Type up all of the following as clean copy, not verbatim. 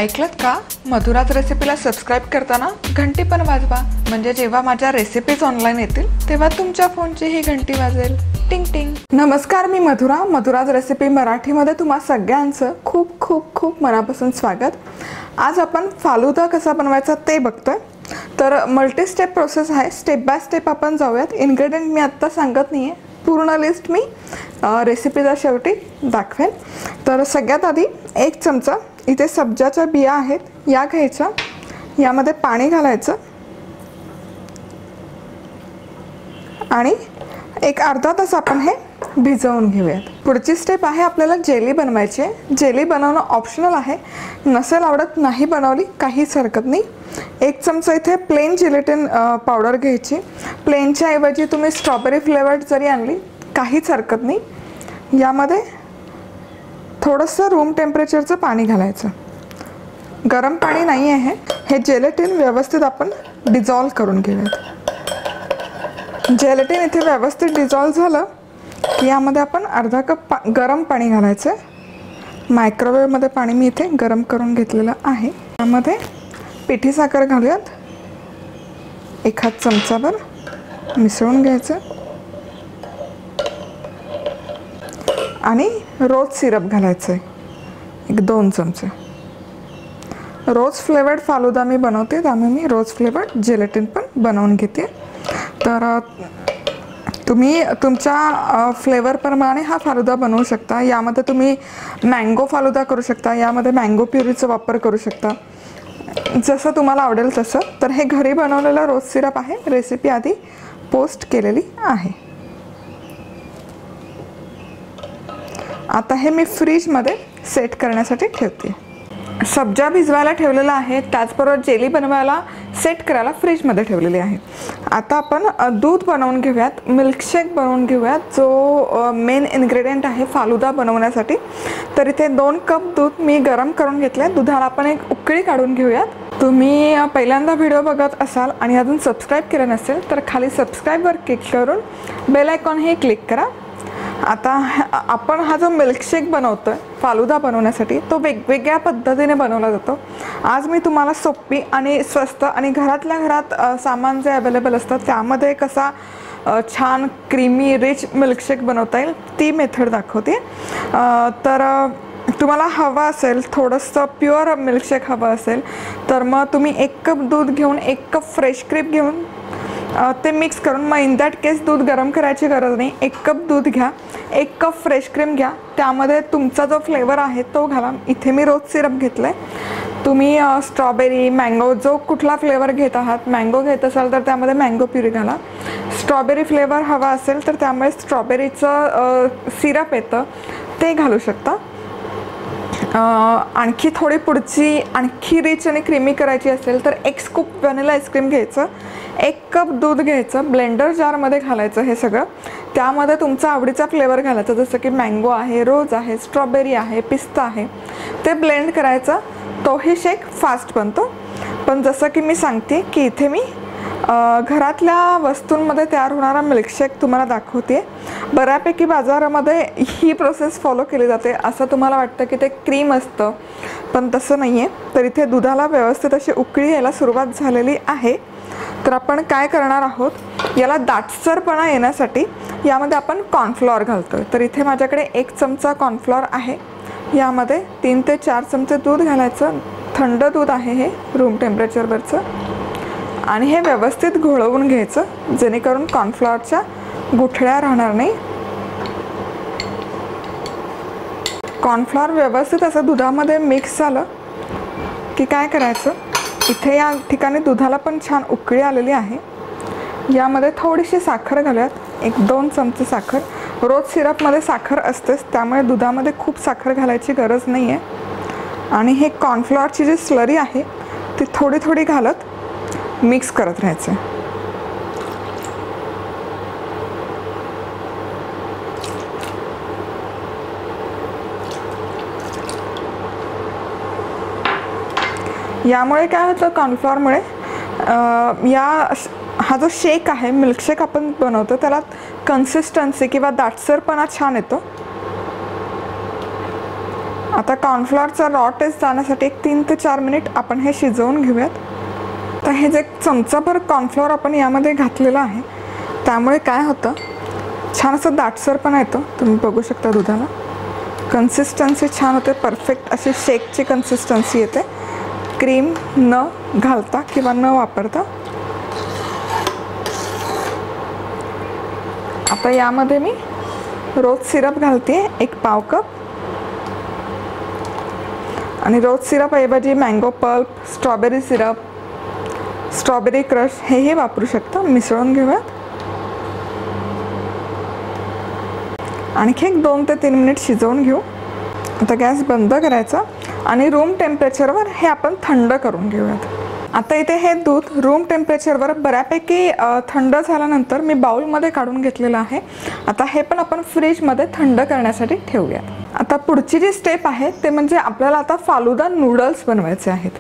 ऐकलत का? मधुराज रेसिपीला सबस्क्राइब करताना घंटी पण वाजवा, म्हणजे जेव्हा माझ्या रेसिपीज ऑनलाईन येतील तेव्हा तुमच्या फोनची ही घंटी वाजेल. टिंग टिंग. नमस्कार, मी मधुरा. मधुराज रेसिपी मराठीमध्ये तुम्हा सगळ्यांचं खूप खूप खूप मनापासून स्वागत. आज आपण फालुदा कसा बनवायचा ते बघतोय. तर मल्टी स्टेप प्रोसेस आहे, स्टेप बाय स्टेप आपण जाऊयात. इन्ग्रेडियंट मी आत्ता सांगत नाही आहे, पूर्ण लिस्ट मी रेसिपीचा शेवटी दाखवेन. तर सगळ्यात आधी 1 चमचा इथे सब्जाच्या बिया आहेत या घ्यायच्या, यामध्ये पाणी घालायचं आणि एक अर्धा तास आपण हे भिजवून घेऊयात. पुढची स्टेप आहे आपल्याला जेली बनवायची आहे. जेली बनवणं ऑप्शनल आहे, नसेल आवडत नाही बनवली काहीच हरकत नाही. 1 चमचा इथे प्लेन जिलेटिन पावडर घ्यायची. प्लेनच्या ऐवजी तुम्ही स्ट्रॉबेरी फ्लेवर्ड जरी आणली काहीच हरकत नाही. यामध्ये थोडंसं रूम टेम्परेचरचं पाणी घालायचं, गरम पाणी नाही आहे. हे जेलेटिन व्यवस्थित आपण डिझॉल्व करून घेऊयात. जेलेटिन इथे व्यवस्थित डिझॉल्व झालं की यामध्ये आपण अर्धा कप गरम पाणी घालायचं आहे. मायक्रोवेव्हमध्ये पाणी मी इथे गरम करून घेतलेलं आहे. यामध्ये पिठी साखर घालूयात, 1 चमचाभर मिसळून घ्यायचं आणि रोज सिरप घालायचं आहे, 1-2 चमचे. रोज फ्लेवर्ड फालुदा मी बनवते, त्यामुळे मी रोज फ्लेवर्ड जेलेटिन पण बनवून घेते. तर तुम्ही तुमच्या फ्लेवरप्रमाणे हा फालुदा बनवू शकता. यामध्ये तुम्ही मँगो फालुदा करू शकता, यामध्ये मँगो प्युरीचा वापर करू शकता, जसं तुम्हाला आवडेल तसं. तर हे घरी बनवलेलं रोज सिरप आहे, रेसिपी आधी पोस्ट केलेली आहे. आता हे मी फ्रीजमध्ये सेट करण्यासाठी ठेवते. सब्जा भिजवायला ठेवलेला आहे, त्याचबरोबर जेली बनवायला सेट करायला फ्रीजमध्ये ठेवलेली आहे. आता आपण दूध बनवून घेऊयात, मिल्कशेक बनवून घेऊयात, जो मेन इन्ग्रेडियंट आहे फालुदा बनवण्यासाठी. तर इथे 2 कप दूध मी गरम करून घेतले. दुधाला आपण एक उकळी काढून घेऊयात. तुम्ही पहिल्यांदा व्हिडिओ बघत असाल आणि अजून सबस्क्राईब केलं नसेल तर खाली सबस्क्राईबवर क्लिक करून बेल आयकॉन हे क्लिक करा. आता आपण हा जो मिल्कशेक बनवतो आहे फालुदा बनवण्यासाठी, तो वेगवेगळ्या पद्धतीने बनवला जातो. आज मी तुम्हाला सोपी आणि स्वस्त आणि घरातल्या घरात सामान जे अवेलेबल असतं त्यामध्ये कसा छान क्रीमी रिच मिल्कशेक बनवता येईल ती मेथड दाखवते. तर तुम्हाला हवं असेल थोडंसं प्युअर मिल्कशेक हवं असेल तर मग तुम्ही 1 कप दूध घेऊन 1 कप फ्रेश क्रीम घेऊन ते मिक्स करून, मग इन दॅट केस दूध गरम करायची गरज नाही. 1 कप दूध घ्या, 1 कप फ्रेश क्रीम घ्या, त्यामध्ये तुमचा जो फ्लेवर आहे तो घाला. इथे मी रोज सिरप घेतलं आहे. तुम्ही स्ट्रॉबेरी मँगो जो कुठला फ्लेवर घेत आहात, मँगो घेत असाल तर त्यामध्ये मँगो प्युरी घाला. स्ट्रॉबेरी फ्लेवर हवा असेल तर त्यामुळे स्ट्रॉबेरीचं सिरप येतं ते घालू शकता. आणखी थोडी पुढची आणखी रिच आणि क्रीमी करायची असेल तर 1 स्कूप व्हॅनिला आईस्क्रीम घ्यायचं, 1 कप दूध घ्यायचं, ब्लेंडर जारमध्ये घालायचं हे सगळं. त्यामध्ये तुमचा आवडीचा फ्लेवर घालायचा, जसं की मँगो आहे, रोज आहे, स्ट्रॉबेरी आहे, पिस्ता आहे, ते ब्लेंड करायचं. तोही शेक फास्ट बनतो. पण जसं की मी सांगते की इथे मी घरातल्या वस्तूंमध्ये तयार होणारा मिल्कशेक तुम्हाला दाखवते. बऱ्यापैकी बाजारामध्ये ही प्रोसेस फॉलो केली जाते, असं तुम्हाला वाटतं की ते क्रीम असतं, पण तसं नाही आहे. तर इथे दुधाला व्यवस्थित अशी उकळी यायला सुरुवात झालेली आहे. तर आपण काय करणार आहोत, याला दाटसरपणा येण्यासाठी यामध्ये आपण कॉर्नफ्लॉवर घालतो आहे. तर इथे माझ्याकडे 1 चमचा कॉर्नफ्लॉवर आहे. यामध्ये 3 ते 4 चमचे दूध घालायचं. थंड दूध आहे हे, रूम टेम्परेचरवरचं. आणि हे व्यवस्थित घोळवून घ्यायचं, जेणेकरून कॉर्नफ्लॉवरच्या गुठळ्या राहणार नाही. कॉर्नफ्लॉवर व्यवस्थित असं दुधामध्ये मिक्स झालं की काय करायचं, इथे या ठिकाणी दुधाला पण छान उकळी आलेली आहे. यामध्ये थोडीशी साखर घालूयात, 1-2 चमचे साखर. रोज सिरपमध्ये साखर असतेच, त्यामुळे दुधामध्ये खूप साखर घालायची गरज नाही आहे. आणि हे कॉर्नफ्लॉवरची जी स्लरी आहे ती थोडी थोडी घालत मिक्स करत राहायचं. यामुळे काय होतं, कॉर्नफ्लॉवरमुळे हा जो शेक आहे, मिल्कशेक आपण बनवतो, त्याला कन्सिस्टन्सी किंवा दाटसरपणा छान येतो. आता कॉर्नफ्लॉवरचा रॉ टेस्ट जाण्यासाठी एक 3 ते 4 मिनिट आपण हे शिजवून घेऊयात. तर हे जे चमचाभर कॉर्नफ्लॉवर आपण यामध्ये घातलेलं आहे त्यामुळे काय होतं, छान असं दाटसरपणा येतो. तुम्ही बघू शकता दुधाला कन्सिस्टन्सी छान होते, परफेक्ट अशी शेकची कन्सिस्टन्सी येते, क्रीम न घालता किंवा न वापरता. आता यामध्ये मी रोज सिरप घालते 1 पाव कप. आणि रोज सिरप ऐवजी mango pulp, strawberry syrup, strawberry crush हे वापरू शकता. मिसळून घेऊयात. आणखी एक 2 ते 3 मिनिट शिजवून घेऊ. आता गॅस बंद करायचा आणि रूम टेम्परेचरवर हे आपण थंड करून घेऊयात. आता इथे हे दूध रूम टेम्परेचरवर बऱ्यापैकी थंड झाल्यानंतर मी बाउलमध्ये काढून घेतलेलं आहे. आता हे पण आपण फ्रीजमध्ये थंड करण्यासाठी ठेवूयात. आता पुढची जी स्टेप आहे ते म्हणजे आपल्याला आता फालुदा नूडल्स बनवायचे आहेत.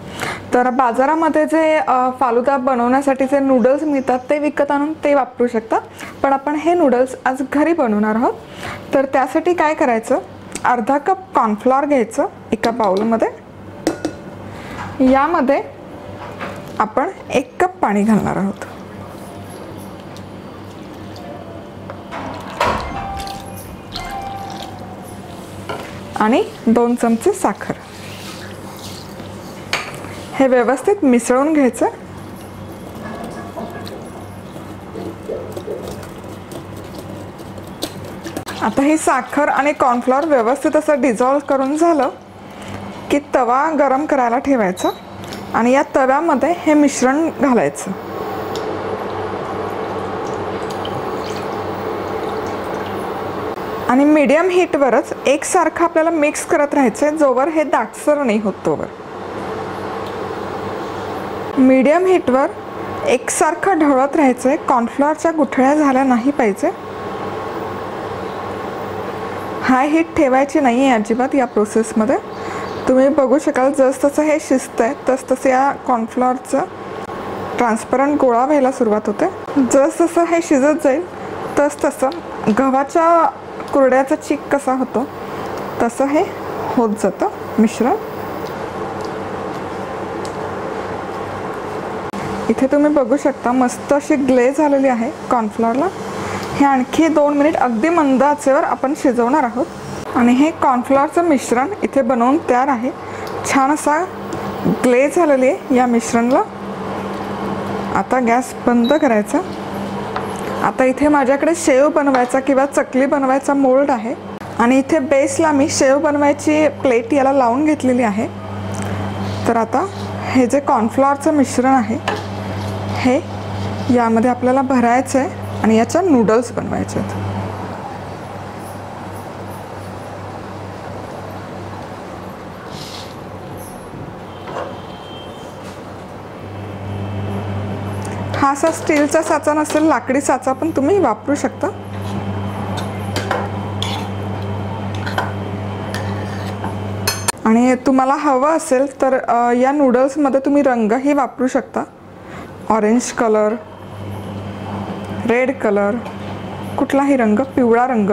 तर बाजारामध्ये जे फालुदा बनवण्यासाठी जे नूडल्स मिळतात ते विकत आणून ते वापरू शकता, पण आपण हे नूडल्स आज घरी बनवणार आहोत. तर त्यासाठी काय करायचं, अर्धा कप कॉर्नफ्लॉवर घ्यायचं एका बाउलमध्ये. यामध्ये आपण 1 कप पाणी घालणार आहोत. आणि 2 चमचे साखर. हे व्यवस्थित मिसळून घ्यायचं. आता ही साखर आणि कॉर्नफ्लॉवर व्यवस्थित असं डिझॉल्व करून झालं की तवा गरम करायला ठेवायचा आणि या तव्यामध्ये हे मिश्रण घालायचं. आणि मीडियम हीटवरच एकसारखं आपल्याला मिक्स करत राहायचं आहे जोवर हे दाटसर नाही होत तोवर. मीडियम हीटवर एकसारखं ढवळत राहायचं आहे. कॉर्नफ्लॉवरच्या गुठळ्या झाल्या नाही पाहिजे. हाय हीट ठेवायची नाही आहे अजिबात या प्रोसेसमध्ये. तुम्ही बघू शकाल जसजसं हे शिजतंय तसतसं या कॉर्नफ्लॉवरचं ट्रान्सपरंट गोळा व्हायला सुरुवात होते. जसजसं हे शिजत जाईल तसतसं गव्हाच्या कुरड्याचा चीक कसा होतो तसं हे होत जातं मिश्रण. इथे तुम्ही बघू शकता मस्त अशी ग्लेज झालेली आहे कॉर्नफ्लॉवरला. हे आणखी 2 मिनिट अगदी मंद आचेवर आपण शिजवणार आहोत. आणि हे कॉर्नफ्लॉवरचं मिश्रण इथे बनवून तयार आहे. छान असा ग्लेज झालेली आहे या मिश्रणला. आता गॅस बंद करायचा. आता इथे माझ्याकडे शेव बनवायचा किंवा चकली बनवायचा मोल्ड आहे आणि इथे बेसला मी शेव बनवायची प्लेट याला लावून घेतलेली आहे. तर आता हे जे कॉर्नफ्लॉवरचं मिश्रण आहे हे यामध्ये आपल्याला भरायचं आहे आणि याच्या नूडल्स बनवायचे आहेत. हा असा स्टीलचा साचा नसेल लाकडी साचा पण तुम्ही वापरू शकता. आणि तुम्हाला हवं असेल तर या नूडल्समध्ये तुम्ही रंगही वापरू शकता. ऑरेंज कलर, रेड कलर, कुठलाही रंग, पिवळा रंग,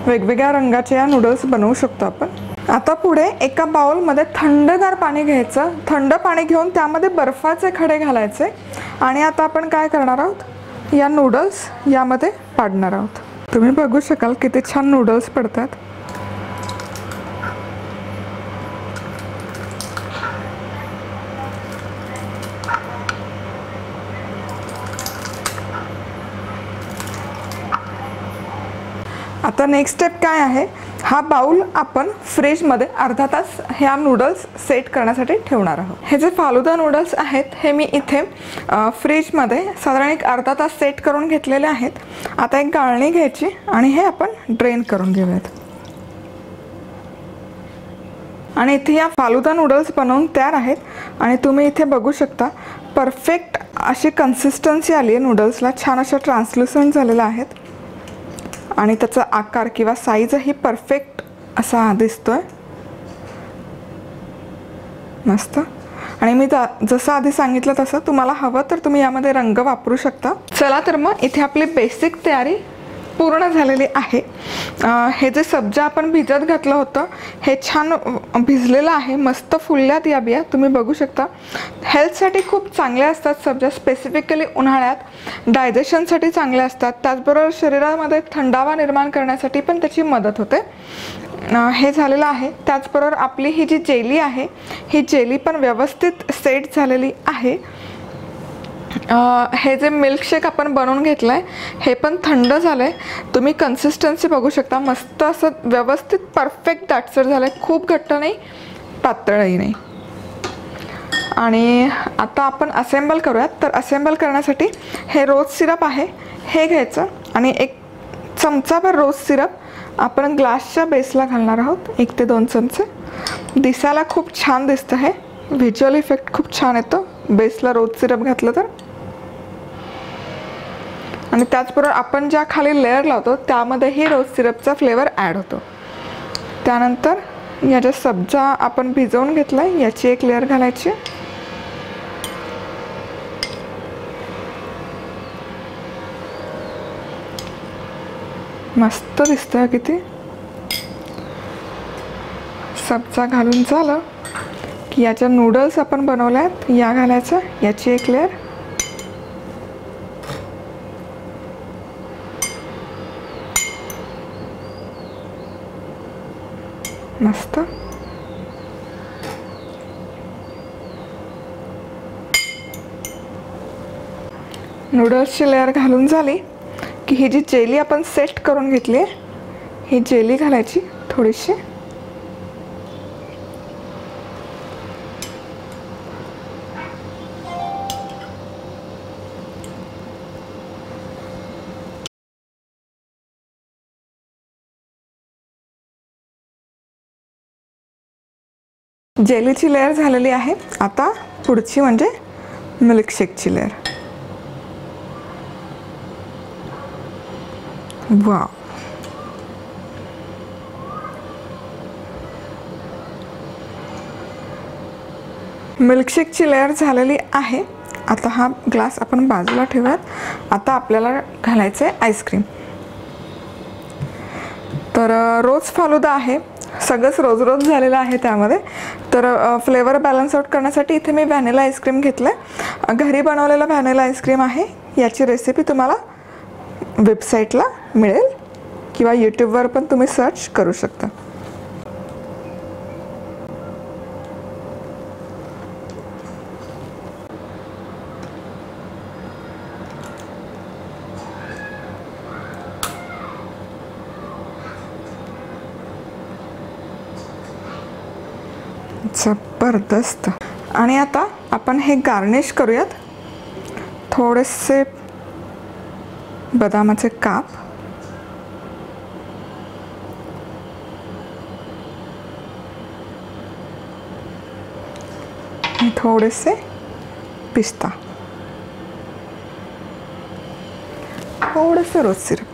वेगवेगळ्या रंगाचे या नूडल्स बनवू शकतो आपण. आता पुढे एका बाउलमध्ये थंडगार पाणी घ्यायचं. थंड पाणी घेऊन त्यामध्ये बर्फाचे खडे घालायचे आणि आता आपण काय करणार आहोत, या नूडल्स यामध्ये पाडणार आहोत. तुम्ही बघू शकाल किती छान नूडल्स पडतात. आता नेक्स्ट स्टेप काय आहे, हा बाउल आपण फ्रीजमध्ये अर्धा तास ह्या नूडल्स सेट करण्यासाठी ठेवणार आहोत. हे जे फालुदा नूडल्स आहेत हे मी इथे फ्रीजमध्ये साधारण एक अर्धा तास सेट करून घेतलेले आहेत. आता एक गाळणी घ्यायची आणि हे आपण ड्रेन करून घेऊयात. आणि इथे या फालुदा नूडल्स बनवून तयार आहेत. आणि तुम्ही इथे बघू शकता परफेक्ट अशी कन्सिस्टन्सी आली आहे नूडल्सला. छान अशा ट्रान्सल्युसंट झालेल्या आहेत आणि त्याचा आकार किंवा साईजही परफेक्ट असा दिसतोय. मस्त. आणि मी जसं आधी सांगितलं तसं तुम्हाला हवं तर तुम्ही यामध्ये रंग वापरू शकता. चला तर मग इथे आपली बेसिक तयारी पूर्ण झालेली आहे। हे जे सब्जा आपण भिजत घातलं होतं हे छान भिजलेलं आहे, मस्त फुलल्यात या बिया, तुम्ही बघू शकता। हेल्थसाठी खूप चांगले असतात सब्जा, स्पेसिफिकली उन्हाळ्यात डायजेशनसाठी चांगले असतात, त्याचबरोबर शरीरामध्ये थंडावा निर्माण करण्यासाठी पण त्याची मदत होते। हे झालेलं आहे। त्याचबरोबर आपली ही जी जेली आहे ही जेली पण व्यवस्थित सेट झालेली आहे। हे जे मिल्कशेक आपण बनवून घेतलं आहे हे पण थंड झालं आहे, तुम्ही कन्सिस्टन्सी बघू शकता, मस्त असं व्यवस्थित परफेक्ट दाटसर झालं आहे, खूप घट्ट नाही पातळही नाही। आणि आता आपण असेंबल करूयात। तर असेंबल करण्यासाठी हे रोज सिरप आहे हे घ्यायचं आणि 1 चमचाभर रोज सिरप आपण ग्लासच्या बेसला घालणार आहोत, 1 ते 2 चमचे। दिसायला खूप छान दिसतं, हे व्हिज्युअल इफेक्ट खूप छान येतो बेसला रोज सिरप घातलं तर। आणि त्याचबरोबर आपण ज्या खाली लेअर लावतो त्यामध्येही रोज सिरपचा फ्लेवर ॲड होतो। त्यानंतर या ज्या सब्जा आपण भिजवून घेतलाय याची 1 लेअर घालायची, मस्त दिसतंय किती। सब्जा घालून झालं की याच्या नूडल्स आपण बनवल्यात या घालायचं, याची 1 लेअर, मस्त। नूडल्सची लेअर घालून झाली की ही जी जेली आपण सेट करून घेतली आहे ही जेली घालायची थोडीशी, जेलीची लेअर झालेली आहे। आता पुढची म्हणजे मिल्कशेकची लेअर। वाव, मिल्कशेकची लेअर झालेली आहे। आता हा ग्लास आपण बाजूला ठेवूयात। आता आपल्याला घालायचं आहे आईस्क्रीम। तर रोज फालुदा आहे, सगळंच रोज रोज झालेलं आहे त्यामध्ये। तर फ्लेवर बॅलन्स आउट करण्यासाठी इथे मी व्हॅनिला आईस्क्रीम घेतलं आहे, घरी बनवलेलं व्हॅनिला आईस्क्रीम आहे। याची रेसिपी तुम्हाला वेबसाईटला मिळेल किंवा यूट्यूबवर पण तुम्ही सर्च करू शकता। जबरदस्त। आणि आता आपण हे गार्निश करूयात, थोडेसे बदामाचे काप, थोडेसे पिस्ता, थोडेसे रोज सिरप,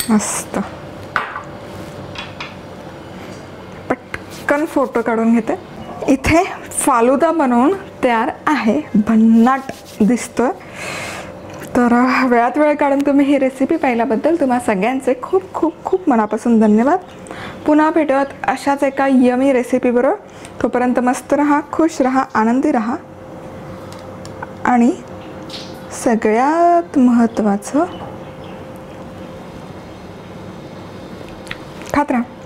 मस्त। पटकन फोटो काढून घेते। इथे फालुदा बनवून तयार आहे, भन्नाट दिसतोय। तर वेळात वेळ काढून तुम्ही ही रेसिपी पाहिल्याबद्दल तुम्हा सगळ्यांचे खूप खूप खूप मनापासून धन्यवाद। पुन्हा भेटूयात अशाच एका यमी रेसिपी बरोबर। तोपर्यंत मस्त रहा, खुश रहा, आनंदी रहा आणि सगळ्यात महत्त्वाचं खात राहा।